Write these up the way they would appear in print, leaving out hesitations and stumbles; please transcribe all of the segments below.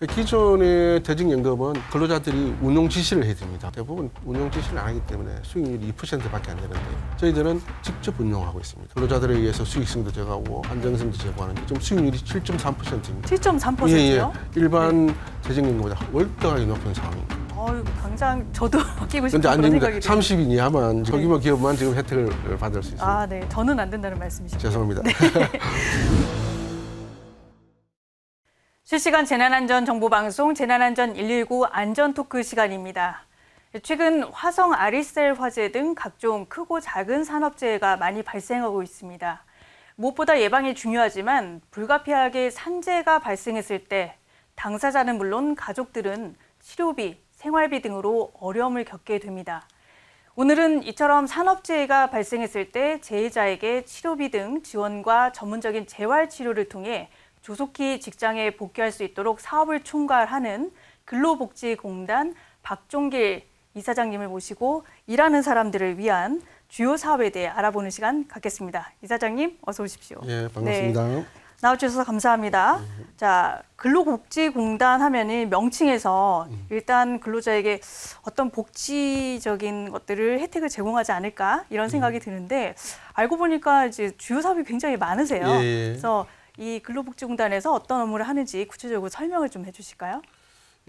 기존의 퇴직연금은 근로자들이 운용 지시를 해야 됩니다. 대부분 운용 지시를 안 하기 때문에 수익률이 2%밖에 안 되는데 저희들은 직접 운용하고 있습니다. 근로자들에 의해서 수익성도 제고하고 안정성도 제고하는데 지금 수익률이 7.3%입니다. 7.3%요? 예. 일반 퇴직연금보다 월등하게 높은 상황입니다. 당장 저도 끼고 싶은 그런데 안 그런 됩니다. 생각이 들어요. 30인 이하만 소규모 기업만 지금 혜택을 받을 수 있습니다. 아, 네. 저는 안 된다는 말씀이시죠? 죄송합니다. 실시간 재난안전 정보방송 재난안전 119 안전토크 시간입니다. 최근 화성 아리셀 화재 등 각종 크고 작은 산업재해가 많이 발생하고 있습니다. 무엇보다 예방이 중요하지만 불가피하게 산재가 발생했을 때 당사자는 물론 가족들은 치료비, 생활비 등으로 어려움을 겪게 됩니다. 오늘은 이처럼 산업재해가 발생했을 때 재해자에게 치료비 등 지원과 전문적인 재활치료를 통해 조속히 직장에 복귀할 수 있도록 사업을 총괄하는 근로복지공단 박종길 이사장님을 모시고 일하는 사람들을 위한 주요 사업에 대해 알아보는 시간 갖겠습니다. 이사장님, 어서 오십시오. 예, 반갑습니다. 네, 나와주셔서 감사합니다. 자, 근로복지공단 하면은 명칭에서 일단 근로자에게 어떤 복지적인 것들을 혜택을 제공하지 않을까 이런 생각이 드는데 알고 보니까 이제 주요 사업이 굉장히 많으세요. 예. 그래서 이 근로복지공단에서 어떤 업무를 하는지 구체적으로 설명을 좀 해주실까요?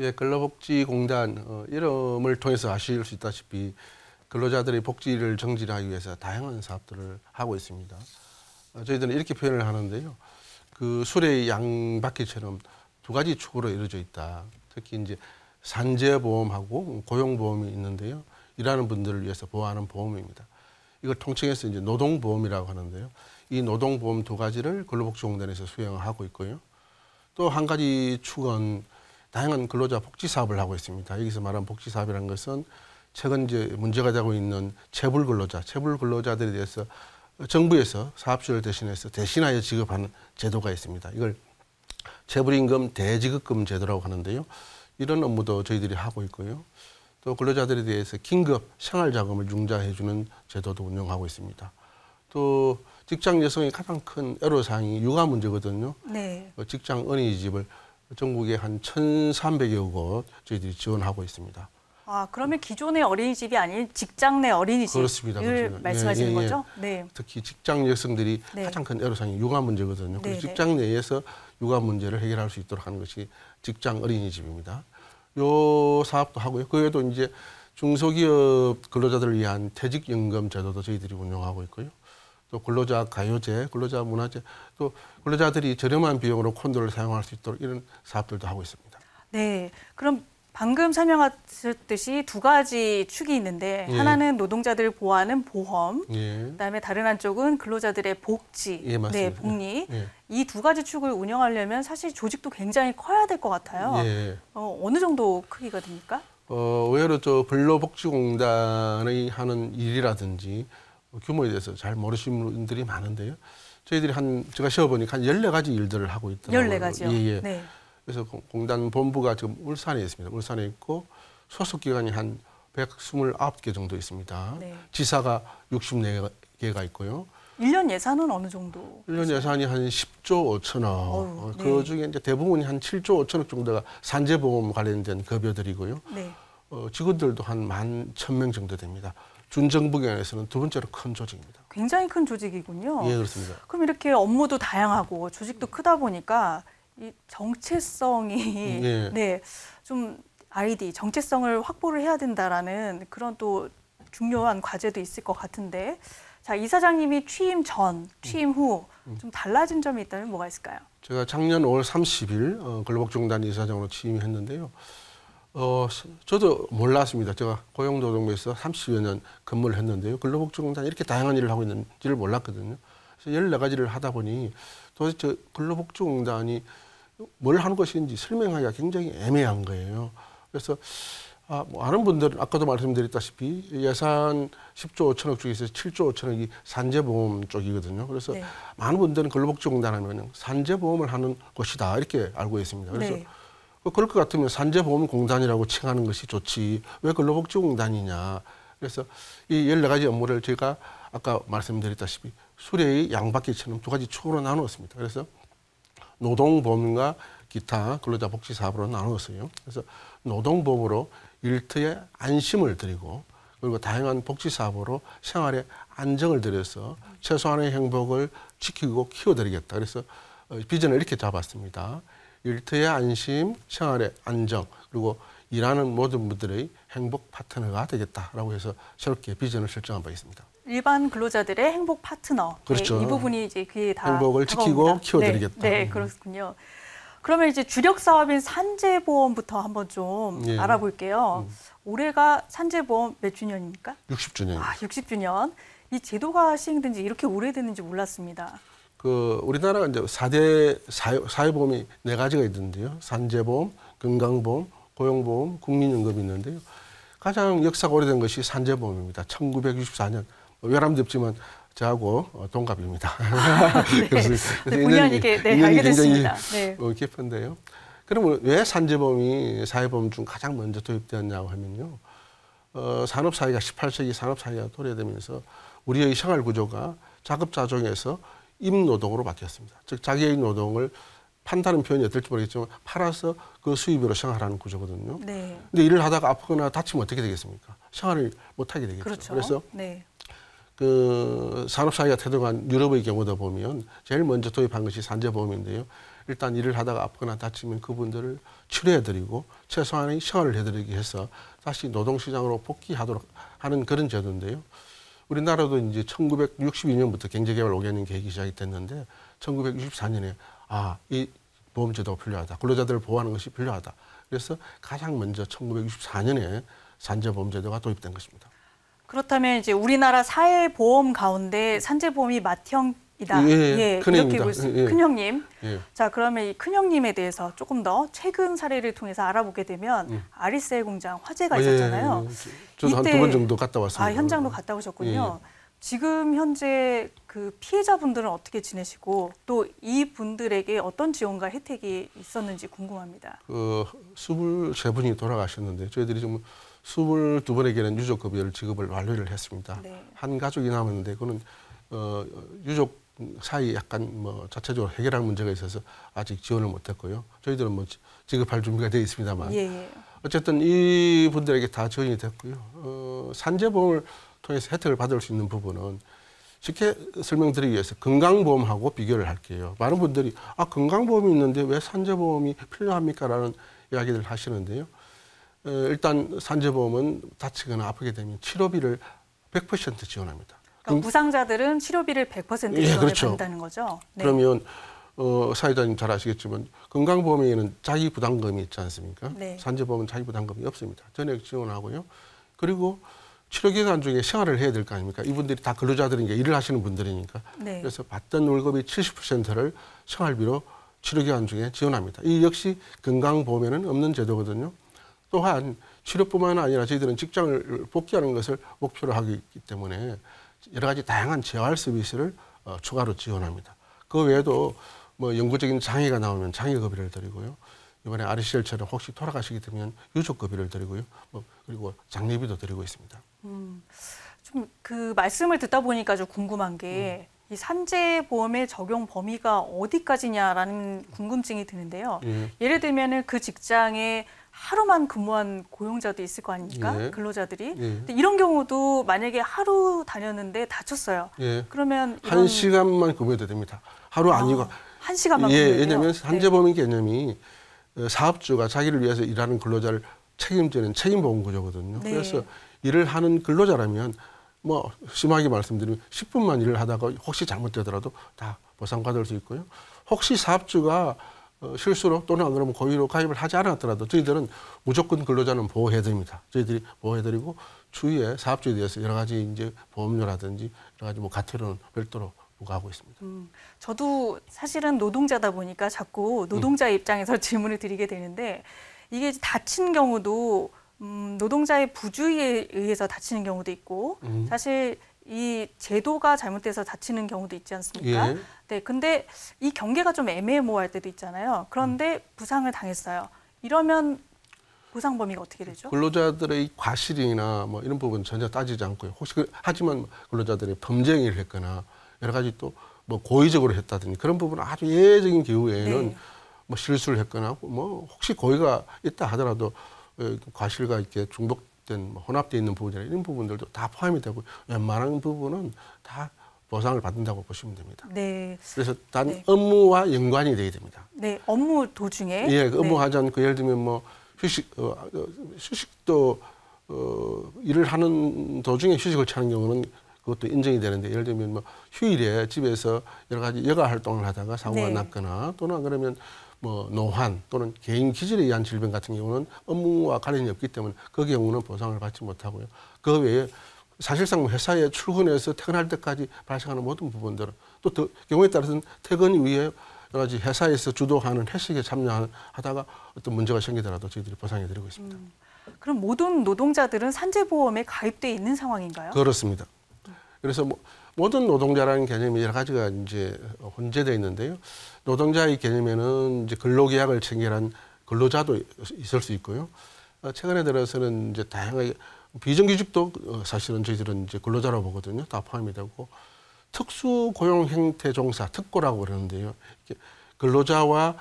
예, 근로복지공단 이름을 통해서 아실 수 있다시피 근로자들의 복지를 정진하기 위해서 다양한 사업들을 하고 있습니다. 저희들은 이렇게 표현을 하는데요. 그 수레의 양바퀴처럼 두 가지 축으로 이루어져 있다. 특히 이제 산재보험하고 고용보험이 있는데요. 일하는 분들을 위해서 보호하는 보험입니다. 이걸 통칭해서 이제 노동보험이라고 하는데요. 이 노동보험 두 가지를 근로복지공단에서 수행하고 있고요. 또 한 가지 축은 다양한 근로자 복지 사업을 하고 있습니다. 여기서 말하는 복지 사업이라는 것은 최근 이제 문제가 되고 있는 체불 근로자들에 대해서 정부에서 사업주를 대신하여 지급하는 제도가 있습니다. 이걸 체불임금 대지급금 제도라고 하는데요. 이런 업무도 저희들이 하고 있고요. 또 근로자들에 대해서 긴급 생활자금을 융자해주는 제도도 운영하고 있습니다. 또 직장 여성의 가장 큰 애로사항이 육아 문제거든요. 네. 직장 어린이집을 전국에 한 1,300여 곳 저희들이 지원하고 있습니다. 아, 그러면 기존의 어린이집이 아닌 직장 내 어린이집을 그렇습니다. 말씀하시는 거죠? 네. 특히 직장 여성들이 네. 가장 큰 애로사항이 육아 문제거든요. 그래서 직장 내에서 육아 문제를 해결할 수 있도록 하는 것이 직장 어린이집입니다. 요 사업도 하고요. 그 외에도 이제 중소기업 근로자들을 위한 퇴직연금 제도도 저희들이 운영하고 있고요. 또 근로자 가요제, 근로자 문화제, 또 근로자들이 저렴한 비용으로 콘도를 사용할 수 있도록 이런 사업들도 하고 있습니다. 네, 그럼 방금 설명하셨듯이 두 가지 축이 있는데 예. 하나는 노동자들을 보호하는 보험, 예. 그다음에 다른 한쪽은 근로자들의 복지, 예, 맞습니다. 네, 복리. 예. 이 두 가지 축을 운영하려면 사실 조직도 굉장히 커야 될 것 같아요. 예. 어느 정도 크기가 됩니까? 의외로 근로복지공단의 하는 일이라든지 규모에 대해서 잘 모르시는 분들이 많은데요. 저희들이 제가 쉬어보니까 한 14가지 일들을 하고 있더라고요. 14가지요? 예. 네. 그래서 공단 본부가 지금 울산에 있습니다. 울산에 있고 소속 기관이 한 129개 정도 있습니다. 네. 지사가 64개가 있고요. 1년 예산은 어느 정도? 1년 예산이 한 10조 5천억. 네. 그 중에 이제 대부분이 한 7조 5천억 정도가 산재보험 관련된 급여들이고요. 네. 직원들도 한 11,000명 정도 됩니다. 준정부기관에서는 두 번째로 큰 조직입니다. 굉장히 큰 조직이군요. 예, 그렇습니다. 그럼 이렇게 업무도 다양하고 조직도 크다 보니까 이 정체성이 예. 네, 좀 정체성을 확보를 해야 된다라는 그런 또 중요한 과제도 있을 것 같은데, 자, 이사장님이 취임 전, 취임 후 좀 달라진 점이 있다면 뭐가 있을까요? 제가 작년 5월 30일 근로복지공단 이사장으로 취임했는데요. 저도 몰랐습니다. 제가 고용노동부에서 30여 년 근무를 했는데요. 근로복지공단이 이렇게 다양한 일을 하고 있는지를 몰랐거든요. 그래서 14가지를 하다 보니 도대체 근로복지공단이 뭘 하는 것인지 설명하기가 굉장히 애매한 거예요. 그래서 아는 분들은 아까도 말씀드렸다시피 예산 10조 5천억 중에서 7조 5천억이 산재보험 쪽이거든요. 그래서 네. 많은 분들은 근로복지공단 하면 산재보험을 하는 곳이다 이렇게 알고 있습니다. 그래서 네. 그럴 것 같으면 산재보험공단이라고 칭하는 것이 좋지 왜 근로복지공단이냐. 그래서 이 14가지 업무를 제가 아까 말씀드렸다시피 수레의 양바퀴처럼 두 가지 축으로 나누었습니다. 그래서 노동보험과 기타 근로자 복지 사업으로 나누었어요. 그래서 노동보험으로 일터에 안심을 드리고 그리고 다양한 복지 사업으로 생활에 안정을 들여서 최소한의 행복을 지키고 키워드리겠다. 그래서 비전을 이렇게 잡았습니다. 일터의 안심, 생활의 안정, 그리고 일하는 모든 분들의 행복 파트너가 되겠다라고 해서 새롭게 비전을 설정한 바 있습니다. 일반 근로자들의 행복 파트너. 그렇죠. 네, 이 부분이 이제 그게 다 행복을 지키고 키워드리겠다. 네, 그렇군요. 그러면 이제 주력 사업인 산재보험부터 한번 좀 예. 알아볼게요. 올해가 산재보험 몇 주년입니까? 60주년입니다. 아, 60주년. 이 제도가 시행된 지 이렇게 오래됐는지 몰랐습니다. 우리나라가 이제 4대 사회보험이 4가지가 있는데요. 산재보험, 건강보험, 고용보험, 국민연금이 있는데요. 가장 역사가 오래된 것이 산재보험입니다. 1964년. 외람도 없지만 저하고 동갑입니다. 네. 그래서 본의 아니게 알게 됐습니다. 네. 깊은데요. 그러면 왜 산재보험이 사회보험 중 가장 먼저 도입되었냐고 하면요. 산업사회가 18세기 산업사회가 도래되면서 우리의 생활구조가 자급자족에서 임노동으로 바뀌었습니다. 즉 자기의 노동을 판다는 표현이 어떨지 모르겠지만 팔아서 그 수입으로 생활하는 구조거든요. 네. 근데 일을 하다가 아프거나 다치면 어떻게 되겠습니까? 생활을 못하게 되겠죠. 그렇죠. 그래서 네. 그 산업사회가 태동한 유럽의 경우도 보면 제일 먼저 도입한 것이 산재보험인데요. 일단 일을 하다가 아프거나 다치면 그분들을 치료해드리고 최소한의 생활을 해드리기 해서 다시 노동시장으로 복귀하도록 하는 그런 제도인데요. 우리나라도 이제 1962년부터 경제개발 5개년 계획이 시작이 됐는데 1964년에 이 보험제도가 필요하다. 근로자들을 보호하는 것이 필요하다. 그래서 가장 먼저 1964년에 산재보험제도가 도입된 것입니다. 그렇다면 이제 우리나라 사회보험 가운데 산재보험이 맏형이다. 예, 이렇게 볼 수 있습니다. 큰형님. 예. 자, 그러면 이 큰형님에 대해서 조금 더 최근 사례를 통해서 알아보게 되면 아리셀 공장 화재가 있었잖아요. 저도 한 2번 정도 갔다 왔습니다. 현장도 갔다 오셨군요. 지금 현재 그 피해자분들은 어떻게 지내시고 또 이 분들에게 어떤 지원과 혜택이 있었는지 궁금합니다. 23분이 돌아가셨는데 저희들이 좀 22분에게는 유족급여를 지급을 완료를 했습니다. 네. 한 가족이 남았는데 그거는 유족 사이 약간 자체적으로 해결할 문제가 있어서 아직 지원을 못했고요. 저희들은 지급할 준비가 되어 있습니다만 예. 어쨌든 이 분들에게 다 지원이 됐고요. 산재보험을 통해서 혜택을 받을 수 있는 부분은 쉽게 설명드리기 위해서 건강보험하고 비교를 할게요. 많은 분들이 건강보험이 있는데 왜 산재보험이 필요합니까? 라는 이야기를 하시는데요. 일단 산재보험은 다치거나 아프게 되면 치료비를 100% 지원합니다. 그러니까 부상자들은 치료비를 100% 지원을 그렇죠. 받는다는 거죠. 네. 그러면 사회자님 잘 아시겠지만 건강보험에는 자기 부담금이 있지 않습니까? 네. 산재보험은 자기 부담금이 없습니다. 전액 지원하고요. 그리고 치료기간 중에 생활을 해야 될 거 아닙니까? 이분들이 다 근로자들이니까 일을 하시는 분들이니까. 네. 그래서 받던 월급의 70%를 생활비로 치료기간 중에 지원합니다. 이 역시 건강보험에는 없는 제도거든요. 또한 치료뿐만 아니라 저희들은 직장을 복귀하는 것을 목표로 하기 때문에 여러 가지 다양한 재활 서비스를 추가로 지원합니다. 그 외에도 영구적인 장애가 나오면 장애급여를 드리고요. 이번에 아리셀처럼 혹시 돌아가시게 되면 유족급여를 드리고요. 그리고 장례비도 드리고 있습니다. 좀 그 말씀을 듣다 보니까 좀 궁금한 게 이 산재보험의 적용 범위가 어디까지냐라는 궁금증이 드는데요. 예를 들면은 그 직장에 하루만 근무한 고용자도 있을 거 아닙니까? 예. 근로자들이. 예. 근데 이런 경우도 만약에 하루 다녔는데 다쳤어요. 예. 그러면 한 시간만 근무해도 됩니다. 하루 아니고. 한 시간만 예, 근무해요. 왜냐하면 산재보험의 개념이 사업주가 자기를 위해서 일하는 근로자를 책임지는 책임보험 구조거든요. 네. 그래서 일을 하는 근로자라면 심하게 말씀드리면 10분만 일을 하다가 혹시 잘못되더라도 다 보상받을 수 있고요. 혹시 사업주가 실수로 또는 안 그러면 고의로 가입을 하지 않았더라도 저희들은 무조건 근로자는 보호해드립니다. 저희들이 보호해드리고 주위에 사업주에 대해서 여러 가지 이제 보험료라든지 여러 가지 가태료는 별도로 부과하고 있습니다. 저도 사실은 노동자다 보니까 자꾸 노동자 입장에서 질문을 드리게 되는데 이게 다친 경우도 노동자의 부주의에 의해서 다치는 경우도 있고 사실 이 제도가 잘못돼서 다치는 경우도 있지 않습니까? 예. 네, 근데 이 경계가 좀 애매모호할 때도 있잖아요. 그런데 부상을 당했어요. 이러면 보상 범위가 어떻게 되죠? 근로자들의 과실이나 이런 부분 전혀 따지지 않고요. 혹시 하지만 근로자들이 범죄 행위를 했거나 여러 가지 또 고의적으로 했다든지 그런 부분 아주 예외적인 경우에는 네. 뭐 실수를 했거나 뭐 혹시 고의가 있다 하더라도 과실과 이렇게 중복된 혼합되어 있는 부분이나 이런 부분들도 다 포함이 되고 웬만한 부분은 다 보상을 받는다고 보시면 됩니다. 네. 그래서 단 네. 업무와 연관이 돼야 됩니다. 네, 업무 도중에. 예, 그 업무 네. 하지 않고 예를 들면 뭐 휴식도 일을 하는 도중에 휴식을 취하는 경우는 그것도 인정이 되는데 예를 들면 뭐 휴일에 집에서 여러 가지 여가 활동을 하다가 사고가 네. 났거나 또는 그러면 뭐 노환 또는 개인 기질에 의한 질병 같은 경우는 업무와 관련이 없기 때문에 그 경우는 보상을 받지 못하고요. 그 외에 사실상 회사에 출근해서 퇴근할 때까지 발생하는 모든 부분들은 또 경우에 따라서는 퇴근 이후에 여러 가지 회사에서 주도하는 회식에 참여하다가 어떤 문제가 생기더라도 저희들이 보상해 드리고 있습니다. 그럼 모든 노동자들은 산재보험에 가입돼 있는 상황인가요? 그렇습니다. 그래서 모든 노동자라는 개념이 여러 가지가 이제 혼재되어 있는데요. 노동자의 개념에는 이제 근로계약을 체결한 근로자도 있을 수 있고요. 최근에 들어서는 이제 다양하게 비정규직도 사실은 저희들은 이제 근로자라고 보거든요. 다 포함이 되고 특수고용 형태 종사 특고라고 그러는데요. 근로자와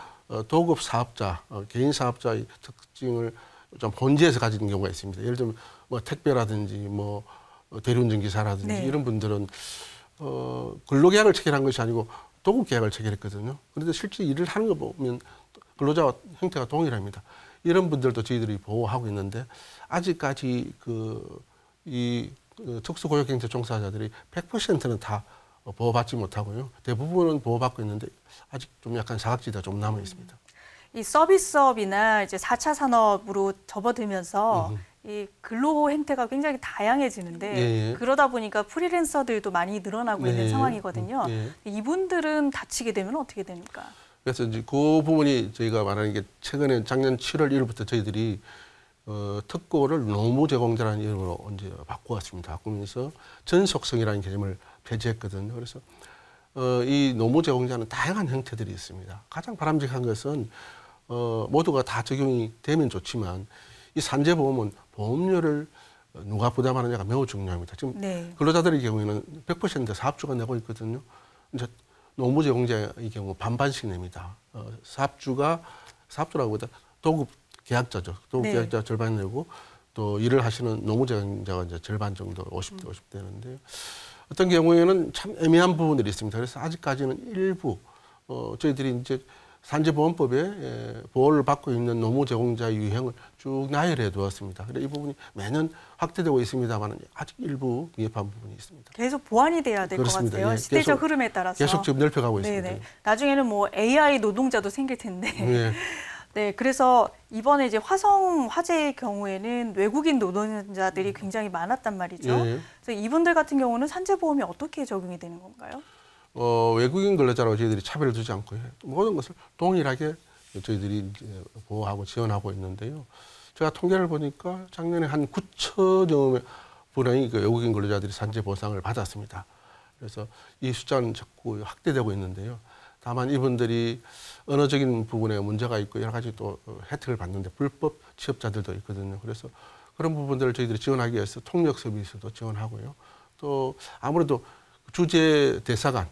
도급 사업자, 개인 사업자의 특징을 좀 혼재해서 가지는 경우가 있습니다. 예를 들면 뭐 택배라든지 뭐 대리운전 기사라든지 네. 이런 분들은 근로계약을 체결한 것이 아니고 도급계약을 체결했거든요. 그런데 실제 일을 하는 거 보면 근로자와 형태가 동일합니다. 이런 분들도 저희들이 보호하고 있는데 아직까지 이 특수고용 형태 종사자들이 100%는 다 보호받지 못하고요. 대부분은 보호받고 있는데 아직 좀 약간 사각지대가 좀 남아 있습니다. 이 서비스업이나 이제 4차 산업으로 접어들면서 이 근로 행태가 굉장히 다양해지는데 예. 그러다 보니까 프리랜서들도 많이 늘어나고 있는 네. 상황이거든요. 예. 이분들은 다치게 되면 어떻게 됩니까? 그래서 이제 그 부분이 저희가 말하는 게 최근에 작년 7월 1일부터 저희들이 특고를 노무 제공자라는 이름으로 이제 바꾸었습니다. 바꾸면서 전속성이라는 개념을 폐지했거든요. 그래서 이 노무 제공자는 다양한 형태들이 있습니다. 가장 바람직한 것은 모두가 다 적용이 되면 좋지만 이 산재보험은 보험료를 누가 부담하느냐가 매우 중요합니다. 지금 네. 근로자들의 경우에는 100% 사업주가 내고 있거든요. 이제 노무 제공자의 경우 반반씩 냅니다. 사업주라고 보다 도급 계약자죠. 도급 네. 계약자 절반 내고 또 일을 하시는 노무 제공자가 이제 절반 정도 50대 50 되는데요. 어떤 경우에는 참 애매한 부분들이 있습니다. 그래서 아직까지는 일부 저희들이 이제 산재보험법에 보호를 받고 있는 노무 제공자의 유형을 쭉 나열해 두었습니다. 그래서 이 부분이 매년 확대되고 있습니다만 아직 일부 미흡한 부분이 있습니다. 계속 보완이 돼야 될 것 그렇습니다. 같아요. 예, 시대적 계속, 흐름에 따라서. 계속 지금 넓혀가고 있습니다. 네네. 나중에는 뭐 AI 노동자도 생길 텐데. 네. 네, 그래서 이번에 이제 화성 화재의 경우에는 외국인 노동자들이 굉장히 많았단 말이죠. 예. 그래서 이분들 같은 경우는 산재보험이 어떻게 적용이 되는 건가요? 외국인 근로자라고 저희들이 차별을 두지 않고 모든 것을 동일하게 저희들이 이제 보호하고 지원하고 있는데요. 제가 통계를 보니까 작년에 한 9천여 분의 그 외국인 근로자들이 산재 보상을 받았습니다. 그래서 이 숫자는 자꾸 확대되고 있는데요. 다만 이분들이 언어적인 부분에 문제가 있고 여러 가지 또 혜택을 받는데 불법 취업자들도 있거든요. 그래서 그런 부분들을 저희들이 지원하기 위해서 통역 서비스도 지원하고요. 또 아무래도 주재 대사관,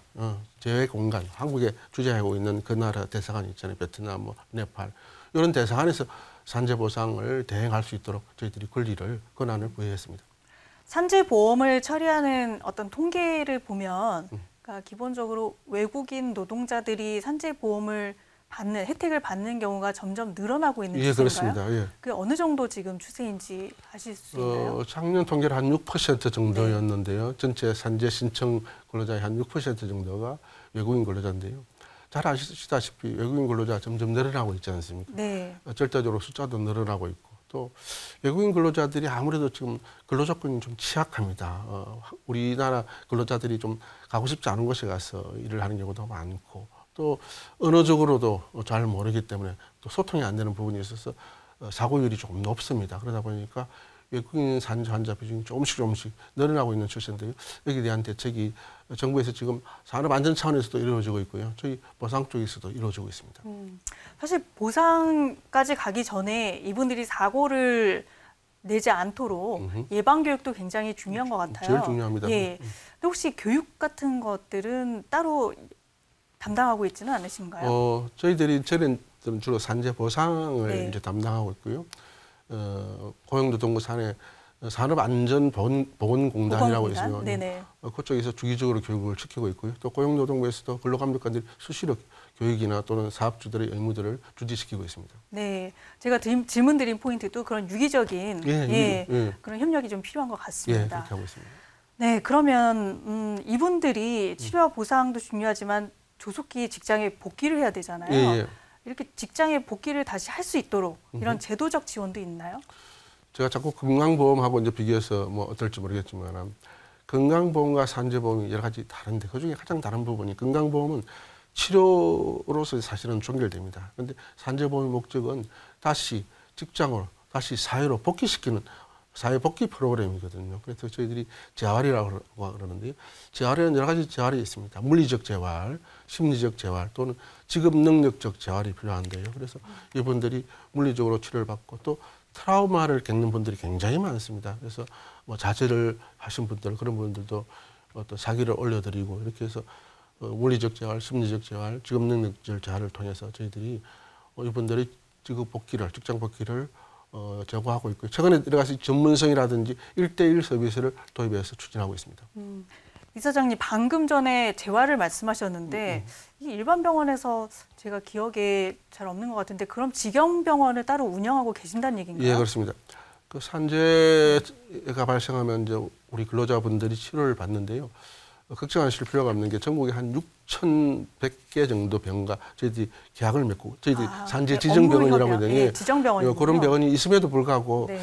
제외 공간, 한국에 주재하고 있는 그 나라 대사관이 있잖아요. 베트남, 뭐 네팔 이런 대사관에서 산재 보상을 대행할 수 있도록 저희들이 권한을 부여했습니다. 산재보험을 처리하는 어떤 통계를 보면 그러니까 기본적으로 외국인 노동자들이 산재보험을 받는 혜택을 받는 경우가 점점 늘어나고 있는 예, 추세인가요? 그렇습니다. 예. 그 어느 정도 지금 추세인지 아실 수 있나요? 작년 통계로 한 6% 정도였는데요. 전체 산재 신청 근로자의 한 6% 정도가 외국인 근로자인데요. 잘 아시다시피 외국인 근로자가 점점 늘어나고 있지 않습니까? 네. 절대적으로 숫자도 늘어나고 있고 또 외국인 근로자들이 아무래도 지금 근로 조건이 좀 취약합니다. 우리나라 근로자들이 좀 가고 싶지 않은 곳에 가서 일을 하는 경우도 많고 또 언어적으로도 잘 모르기 때문에 또 소통이 안 되는 부분이 있어서 사고율이 조금 높습니다. 그러다 보니까 외국인 산재 환자 비중이 조금씩 늘어나고 있는 추세인데요. 여기에 대한 대책이 정부에서 지금 산업안전 차원에서도 이루어지고 있고요. 저희 보상 쪽에서도 이루어지고 있습니다. 사실 보상까지 가기 전에 이분들이 사고를 내지 않도록 예방 교육도 굉장히 중요한 것 같아요. 제일 중요합니다. 예. 근데 혹시 교육 같은 것들은 따로 담당하고 있지는 않으신가요? 저희들이 저는 저는 주로 산재 보상을 네. 이제 담당하고 있고요. 고용노동부 산에 산업안전보건공단이라고 있어요. 네네. 그쪽에서 주기적으로 교육을 시키고 있고요. 또 고용노동부에서도 근로감독관들이 수시로 교육이나 또는 사업주들의 의무들을 주지시키고 있습니다. 네, 제가 질문 드린 포인트도 그런 유기적인 그런 협력이 좀 필요한 것 예, 같습니다. 그렇게 하고 있습니다. 네, 그러면 이분들이 치료와 보상도 중요하지만 조속히 직장에 복귀를 해야 되잖아요. 예. 이렇게 직장에 복귀를 다시 할 수 있도록 이런 제도적 지원도 있나요? 제가 자꾸 건강보험하고 이제 비교해서 뭐 어떨지 모르겠지만 건강보험과 산재보험이 여러 가지 다른데 그중에 가장 다른 부분이 건강보험은 치료로서 사실은 종결됩니다. 그런데 산재보험의 목적은 다시 직장으로 다시 사회로 복귀시키는 사회복귀 프로그램이거든요. 그래서 저희들이 재활이라고 그러는데요. 재활에는 여러 가지 재활이 있습니다. 물리적 재활, 심리적 재활 또는 직업 능력적 재활이 필요한데요. 그래서 이분들이 물리적으로 치료를 받고 또 트라우마를 겪는 분들이 굉장히 많습니다. 그래서 뭐 자제를 하신 분들 그런 분들도 또 사기를 올려드리고 이렇게 해서 물리적 재활, 심리적 재활, 직업 능력적 재활을 통해서 저희들이 이분들이 직업 복귀를 직장 복귀를 제고하고 있고요. 최근에 여러 가지 전문성이라든지 1:1 서비스를 도입해서 추진하고 있습니다. 이사장님 방금 전에 재활을 말씀하셨는데 이 일반 병원에서 제가 기억에 잘 없는 것 같은데 그럼 직영병원을 따로 운영하고 계신다는 얘기인가요? 예, 그렇습니다. 그 산재가 발생하면 이제 우리 근로자분들이 치료를 받는데요. 걱정하실 필요가 없는 게 전국에 한 6,100개 정도 병과 저희들이 계약을 맺고 저희들이 산재 지정병원이라고 하는데 예, 지정병원이군요. 그런 병원이 있음에도 불구하고 네.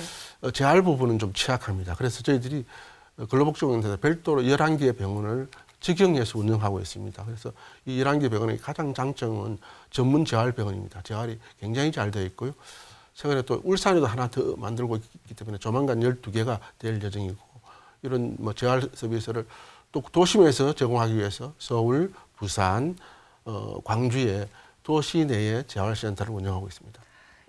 재활 부분은 좀 취약합니다. 그래서 저희들이 근로복지공단에서 별도로 11개의 병원을 직영해서 운영하고 있습니다. 그래서 이 11개 병원의 가장 장점은 전문 재활병원입니다. 재활이 굉장히 잘 되어 있고요. 최근에 또 울산에도 하나 더 만들고 있기 때문에 조만간 12개가 될 예정이고 이런 뭐 재활 서비스를 또 도심에서 제공하기 위해서 서울, 부산, 광주에 도시 내에 재활센터를 운영하고 있습니다.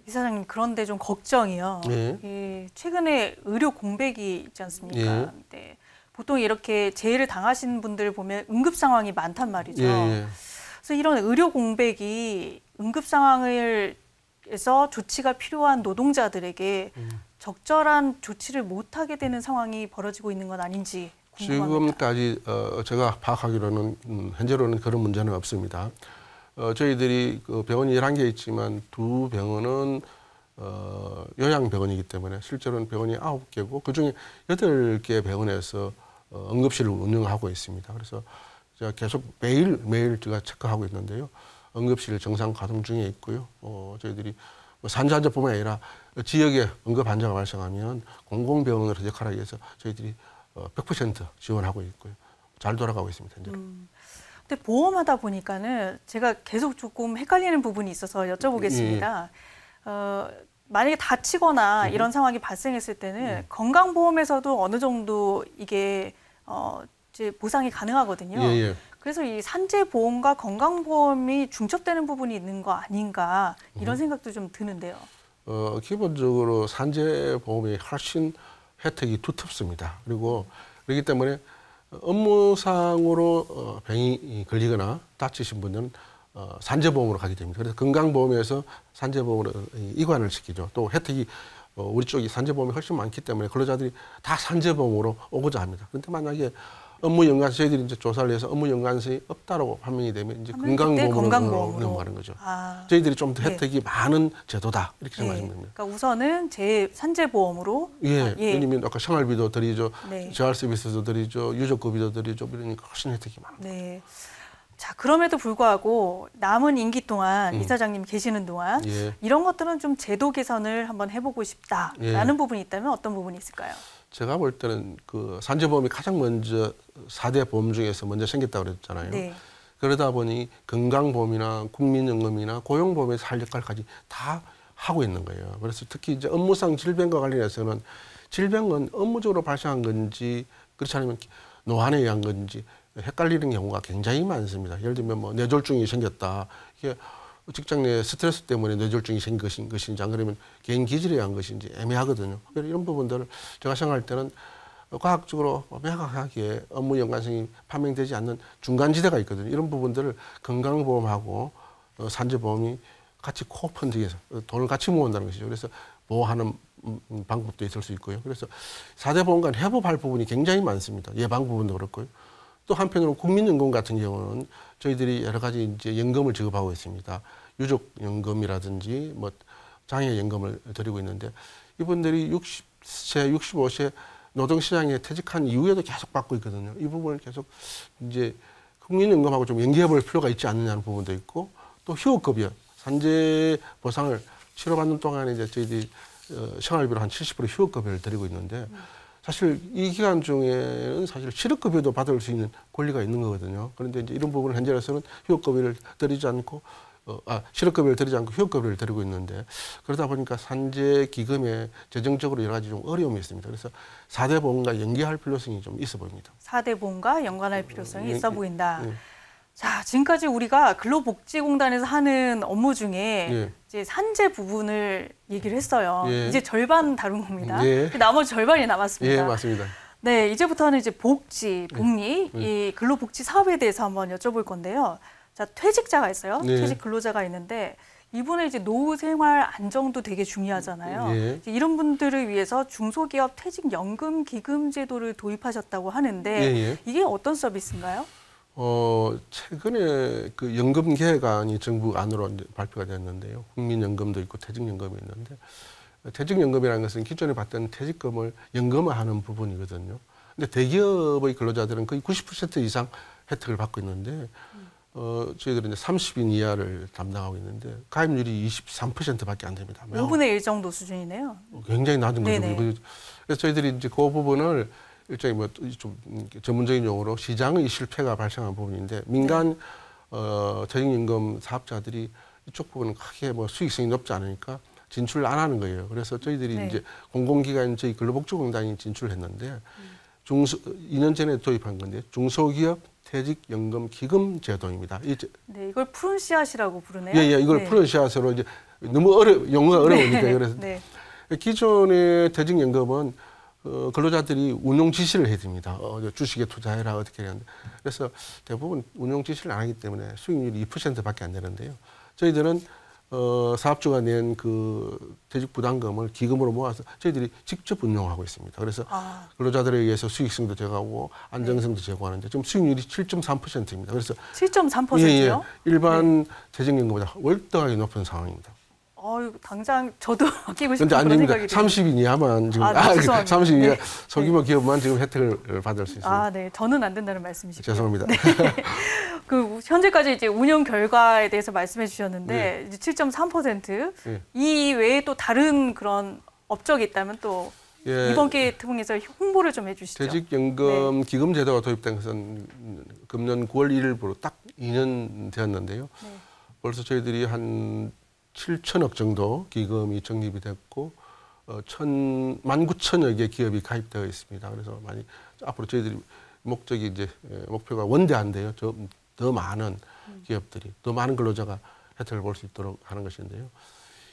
이사장님 그런데 좀 걱정이요. 네. 최근에 의료 공백이 있지 않습니까? 예. 네. 보통 이렇게 재해를 당하신 분들 보면 응급 상황이 많단 말이죠. 그래서 이런 의료 공백이 응급 상황에서 조치가 필요한 노동자들에게 적절한 조치를 못하게 되는 상황이 벌어지고 있는 건 아닌지 궁금합니다. 지금까지 제가 파악하기로는 현재로는 그런 문제는 없습니다. 저희들이 그 병원이 11개 있지만 두 병원은 요양병원이기 때문에 실제로는 병원이 9개고 그중에 8개 병원에서 응급실을 운영하고 있습니다. 그래서 제가 계속 매일 제가 체크하고 있는데요. 응급실 정상 가동 중에 있고요. 저희들이 뭐 산재 환자뿐만 아니라 지역에 응급 환자가 발생하면 공공병원으로 역할하기 위해서 저희들이 100% 지원하고 있고요. 잘 돌아가고 있습니다. 현재로. 근데 보험하다 보니까는 제가 계속 조금 헷갈리는 부분이 있어서 여쭤보겠습니다. 만약에 다치거나 이런 상황이 발생했을 때는 건강보험에서도 어느 정도 이게 이제 보상이 가능하거든요. 그래서 이 산재보험과 건강보험이 중첩되는 부분이 있는 거 아닌가 이런 생각도 좀 드는데요. 기본적으로 산재보험이 훨씬 혜택이 두텁습니다. 그리고 그렇기 때문에 업무상으로 병이 걸리거나 다치신 분은 산재보험으로 가게 됩니다. 그래서 건강보험에서 산재보험으로 이관을 시키죠. 또 혜택이 우리 쪽이 산재보험이 훨씬 많기 때문에 근로자들이 다 산재보험으로 오고자 합니다. 그런데 만약에 업무연관 저희들이 이제 조사를 해서 업무연관성이 없다라고 판명이 되면 이제 건강보험으로 넘어가는 거죠. 저희들이 좀 더 혜택이 많은 제도다 이렇게 생각하시면 됩니다. 그러니까 우선은 산재보험으로 왜냐면 아까 생활비도 드리죠, 재활 서비스도 드리죠, 유족급여도 드리죠, 이러니까 훨씬 혜택이 많습니다. 네. 자, 그럼에도 불구하고 남은 임기 동안 이사장님 계시는 동안 이런 것들은 좀 제도 개선을 한번 해보고 싶다라는 부분이 있다면 어떤 부분이 있을까요? 제가 볼 때는 그 산재보험이 가장 먼저 4대 보험 중에서 먼저 생겼다고 그랬잖아요. 그러다 보니 건강보험이나 국민연금이나 고용보험에서 할 역할까지 다 하고 있는 거예요. 그래서 특히 이제 업무상 질병과 관련해서는 질병은 업무적으로 발생한 건지 그렇지 않으면 노안에 의한 건지 헷갈리는 경우가 굉장히 많습니다. 예를 들면 뭐 뇌졸중이 생겼다. 이게 직장 내 스트레스 때문에 뇌졸중이 생긴 것인지 안 그러면 개인 기질에 의한 것인지 애매하거든요. 이런 부분들을 제가 생각할 때는 과학적으로 명확하게 업무 연관성이 판명되지 않는 중간지대가 있거든요. 이런 부분들을 건강보험하고 산재보험이 같이 코펀딩해서 돈을 같이 모은다는 것이죠. 그래서 보호하는 방법도 있을 수 있고요. 그래서 4대 보험관 회복할 부분이 굉장히 많습니다. 예방 부분도 그렇고요. 또 한편으로 국민연금 같은 경우는 저희들이 여러 가지 이제 연금을 지급하고 있습니다. 유족연금이라든지 뭐 장애연금을 드리고 있는데 이분들이 60세, 65세 노동시장에 퇴직한 이후에도 계속 받고 있거든요. 이 부분을 계속 이제 국민연금하고 좀 연계해 볼 필요가 있지 않느냐는 부분도 있고 또 휴업급여, 산재 보상을 치료받는 동안에 이제 저희들이 생활비로 한 70% 휴업급여를 드리고 있는데 사실 이 기간 중에는 사실 실업급여도 받을 수 있는 권리가 있는 거거든요. 그런데 이제 이런 부분을 현재로서는 휴업급여를 드리지 않고 실업급여를 드리지 않고 휴업급여를 드리고 있는데 그러다 보니까 산재 기금에 재정적으로 여러 가지 좀 어려움이 있습니다. 그래서 4대 보험과 연계할 필요성이 좀 있어 보입니다. 4대 보험과 연관할 필요성이 있어 보인다. 예. 자, 지금까지 우리가 근로복지공단에서 하는 업무 중에 예. 이제 산재 부분을 얘기를 했어요. 예. 이제 절반 다룬 겁니다. 예. 나머지 절반이 남았습니다. 예, 맞습니다. 네, 이제부터는 이제 복지, 복리, 이 근로복지 사업에 대해서 한번 여쭤볼 건데요. 자, 퇴직자가 있어요. 네. 퇴직 근로자가 있는데 이분의 이제 노후 생활 안정도 되게 중요하잖아요. 예. 이제 이런 분들을 위해서 중소기업 퇴직연금 기금 제도를 도입하셨다고 하는데 예. 이게 어떤 서비스인가요? 최근에 그 연금 개혁안이 정부 안으로 이제 발표가 됐는데요. 국민연금도 있고 퇴직연금이 있는데 퇴직연금이라는 것은 기존에 받던 퇴직금을 연금화하는 부분이거든요. 근데 대기업의 근로자들은 거의 90% 이상 혜택을 받고 있는데 저희들은 이제 30인 이하를 담당하고 있는데 가입률이 23%밖에 안 됩니다. 5분의 1 정도 수준이네요. 굉장히 낮은 거죠. 네네. 그래서 저희들이 이제 그 부분을 일종의 뭐 좀 전문적인 용어로 시장의 실패가 발생한 부분인데 민간 퇴직연금 사업자들이 이쪽 부분은 크게 뭐 수익성이 높지 않으니까 진출을 안 하는 거예요. 그래서 저희들이 네. 이제 공공기관 저희 근로복지공단이 진출을 했는데 2년 전에 도입한 건데 중소기업 퇴직연금 기금 제도입니다. 네, 이걸 푸른 씨앗이라고 부르네요. 예, 이걸 네. 푸른 씨앗으로 이제 너무 용어가 어려우니까 그래서 네. 기존의 퇴직연금은 근로자들이 운용 지시를 해야 됩니다. 주식에 투자해라 어떻게 해야 하는데 그래서 대부분 운용 지시를 안 하기 때문에 수익률이 2%밖에 안 되는데요. 저희들은 사업주가 낸 그 퇴직 부담금을 기금으로 모아서 저희들이 직접 운용하고 있습니다. 그래서 근로자들에 의해서 수익성도 제고하고 안정성도 제고하는데 지금 수익률이 7.3%입니다. 그래서 7.3%요? 일반 퇴직연금보다 월등하게 높은 상황입니다. 당장 저도 아끼고 싶은 그런데 그런 아닙니다. 생각이 들어요. 30인 이하만 지금 네, 죄송합니다. 30인 이하 네. 소규모 기업만 지금 혜택을 받을 수 있습니다. 네. 저는 안 된다는 말씀이시죠? 죄송합니다. 그 현재까지 이제 운영 결과에 대해서 말씀해 주셨는데 네. 이제 7.3%. 네. 이 외에 또 다른 그런 업적이 있다면 또 예. 이번 기회를 통해서 홍보를 좀 해주시죠. 퇴직연금 기금 제도가 도입된 것은 금년 9월 1일부로 딱 2년 되었는데요. 네. 벌써 저희들이 한 7천억 정도 기금이 적립이 됐고 19,000여 개 기업이 가입되어 있습니다. 그래서 많이 앞으로 저희들이 목표가 원대한데요. 더 많은 기업들이 더 많은 근로자가 혜택을 볼 수 있도록 하는 것인데요.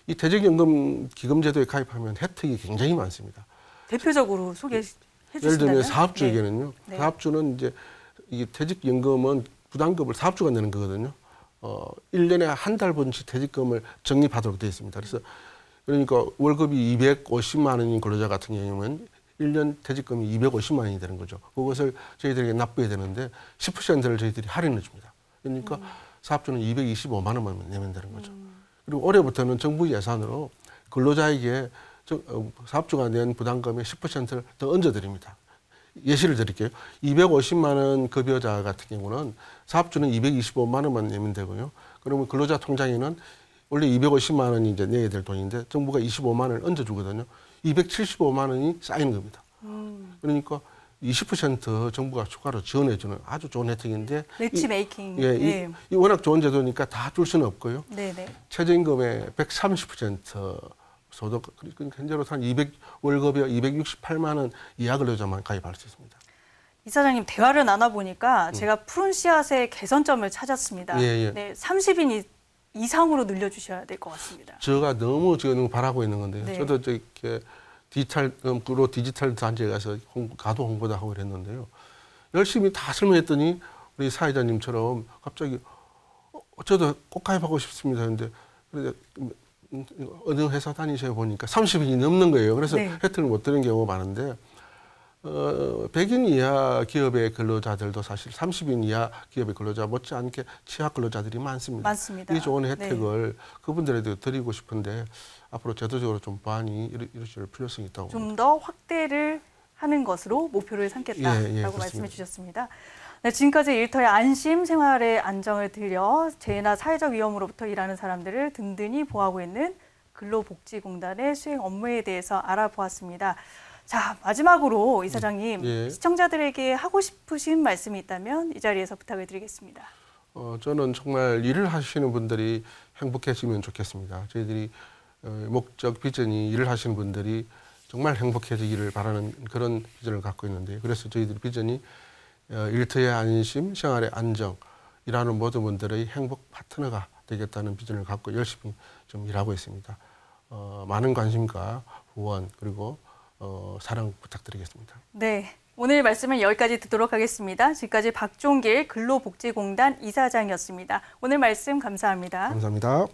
이 퇴직연금 기금 제도에 가입하면 혜택이 굉장히 많습니다. 대표적으로 소개해 주신다면? 예를 들면 사업주에게는요. 네. 사업주는 이제 이 퇴직연금은 부담금을 사업주가 내는 거거든요. 1년에 한 달 분씩 퇴직금을 적립하도록 되어 있습니다. 그러니까 월급이 250만 원인 근로자 같은 경우는 1년 퇴직금이 250만 원이 되는 거죠. 그것을 저희들에게 납부해야 되는데 10%를 저희들이 할인해 줍니다. 그러니까 사업주는 225만 원만 내면 되는 거죠. 그리고 올해부터는 정부 예산으로 근로자에게 사업주가 낸 부담금의 10%를 더 얹어드립니다. 예시를 드릴게요. 250만 원 급여자 같은 경우는 사업주는 225만 원만 내면 되고요. 그러면 근로자 통장에는 원래 250만 원이 이제 내야 될 돈인데 정부가 25만 원을 얹어주거든요. 275만 원이 쌓이는 겁니다. 그러니까 20% 정부가 추가로 지원해주는 아주 좋은 혜택인데 매치 메이킹. 이 워낙 좋은 제도니까 다 줄 수는 없고요. 네네. 최저임금의 130% 소득, 현재로 한 월급이 268만 원 이하 근로자만 가입할 수 있습니다. 이사장님 대화를 나눠보니까 제가 푸른 씨앗의 개선점을 찾았습니다. 예. 네, 30인 이상으로 늘려주셔야 될 것 같습니다. 제가 너무 지금 바라고 있는 건데요. 네. 저도 이렇게 디지털 단지에 가서 가도 홍보도 하고 그랬는데요. 열심히 다 설명했더니 우리 사회자님처럼 갑자기 저도 꼭 가입하고 싶습니다. 근데 그런데 어느 회사 다니셔 보니까 30인이 넘는 거예요. 그래서 네. 혜택을 못 드는 경우가 많은데 100인 이하 기업의 근로자들도 사실 30인 이하 기업의 근로자 못지않게 취약 근로자들이 많습니다. 많습니다. 이 좋은 혜택을 그분들에도 드리고 싶은데 앞으로 제도적으로 좀 보완이 이루어질 필요성이 있다고 봅니다. 좀 더 확대를 하는 것으로 목표를 삼겠다라고 그렇습니다. 말씀해 주셨습니다. 네, 지금까지 일터의 안심 생활의 안정을 들여 재해나 사회적 위험으로부터 일하는 사람들을 든든히 보호하고 있는 근로복지공단의 수행 업무에 대해서 알아보았습니다. 자, 마지막으로 이사장님, 예. 시청자들에게 하고 싶으신 말씀이 있다면 이 자리에서 부탁을 드리겠습니다. 저는 정말 일을 하시는 분들이 행복해지면 좋겠습니다. 저희들이 목적 비전이 일을 하시는 분들이 정말 행복해지기를 바라는 그런 비전을 갖고 있는데, 그래서 저희들 비전이 일터의 안심, 생활의 안정, 일하는 모든 분들의 행복 파트너가 되겠다는 비전을 갖고 열심히 좀 일하고 있습니다. 많은 관심과 후원 그리고 사랑 부탁드리겠습니다. 네, 오늘 말씀은 여기까지 듣도록 하겠습니다. 지금까지 박종길 근로복지공단 이사장이었습니다. 오늘 말씀 감사합니다. 감사합니다.